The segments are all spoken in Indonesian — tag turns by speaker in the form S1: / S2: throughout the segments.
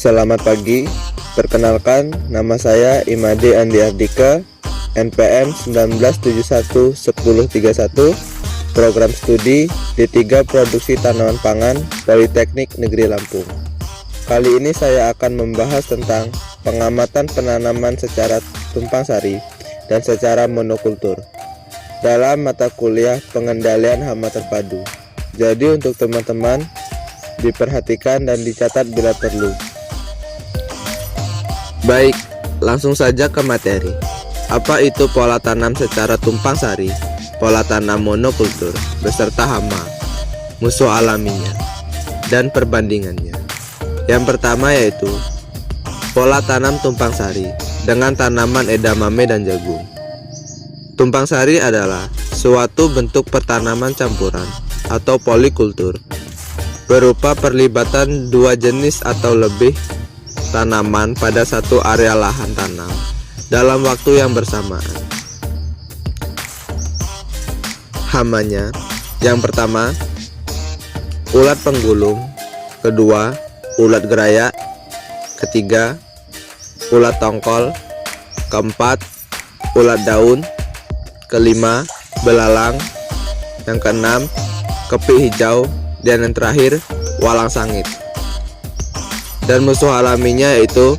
S1: Selamat pagi, perkenalkan nama saya Imade Andi Ardika, NPM 19711031, program studi D3 Produksi Tanaman Pangan Politeknik Negeri Lampung. Kali ini saya akan membahas tentang pengamatan penanaman secara tumpang sari dan secara monokultur dalam mata kuliah pengendalian hama terpadu. Jadi untuk teman-teman diperhatikan dan dicatat bila perlu. Baik, langsung saja ke materi. Apa itu pola tanam secara tumpang sari, pola tanam monokultur beserta hama, musuh alaminya, dan perbandingannya. Yang pertama yaitu pola tanam tumpang sari dengan tanaman edamame dan jagung. Tumpang sari adalah suatu bentuk pertanaman campuran atau polikultur berupa perlibatan dua jenis atau lebih tanaman pada satu area lahan tanam dalam waktu yang bersamaan. Hamanya, yang pertama ulat penggulung, kedua ulat gerayak, ketiga ulat tongkol, keempat ulat daun, kelima belalang, yang keenam kepik hijau, dan yang terakhir walang sangit. Dan musuh alaminya yaitu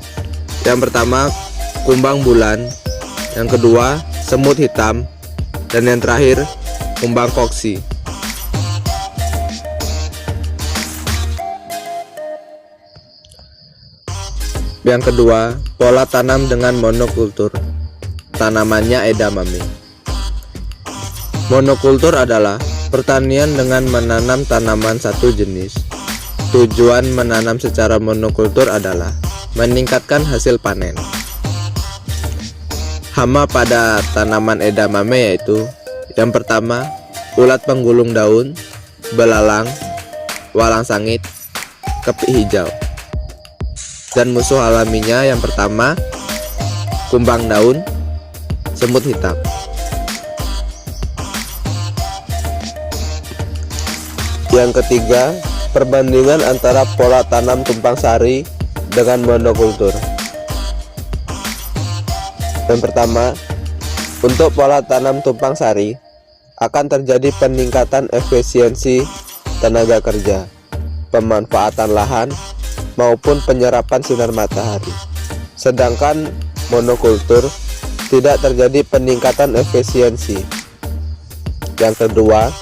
S1: yang pertama kumbang bulan, yang kedua semut hitam, dan yang terakhir kumbang koksi. Yang kedua, pola tanam dengan monokultur. Tanamannya edamame. Monokultur adalah pertanian dengan menanam tanaman satu jenis. Tujuan menanam secara monokultur adalah meningkatkan hasil panen. Hama pada tanaman edamame yaitu yang pertama ulat penggulung daun, belalang, walang sangit, kepik hijau. Dan musuh alaminya yang pertama kumbang daun, semut hitam. Yang ketiga, perbandingan antara pola tanam tumpang sari dengan monokultur. Yang pertama, untuk pola tanam tumpang sari akan terjadi peningkatan efisiensi tenaga kerja, pemanfaatan lahan, maupun penyerapan sinar matahari. Sedangkan monokultur tidak terjadi peningkatan efisiensi. Yang kedua,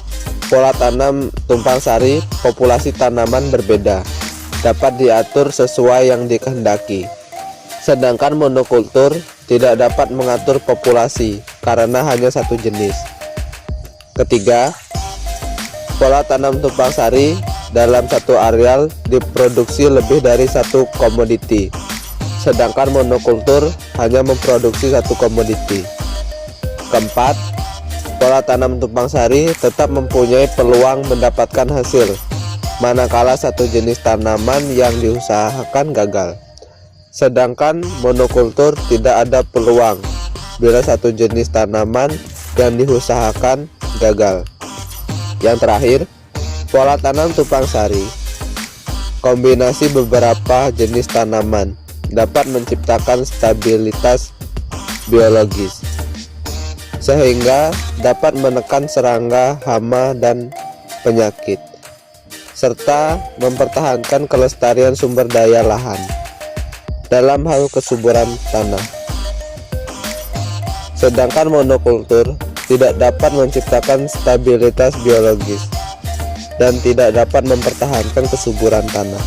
S1: pola tanam tumpang sari, populasi tanaman berbeda, dapat diatur sesuai yang dikehendaki. Sedangkan monokultur tidak dapat mengatur populasi karena hanya satu jenis. Ketiga, pola tanam tumpang sari dalam satu areal diproduksi lebih dari satu komoditi. Sedangkan monokultur hanya memproduksi satu komoditi. Keempat, pola tanam tumpang sari tetap mempunyai peluang mendapatkan hasil manakala satu jenis tanaman yang diusahakan gagal. Sedangkan monokultur tidak ada peluang bila satu jenis tanaman yang diusahakan gagal. Yang terakhir, pola tanam tumpang sari, kombinasi beberapa jenis tanaman dapat menciptakan stabilitas biologis sehingga dapat menekan serangga, hama, dan penyakit, serta mempertahankan kelestarian sumber daya lahan dalam hal kesuburan tanah. Sedangkan monokultur tidak dapat menciptakan stabilitas biologis dan tidak dapat mempertahankan kesuburan tanah.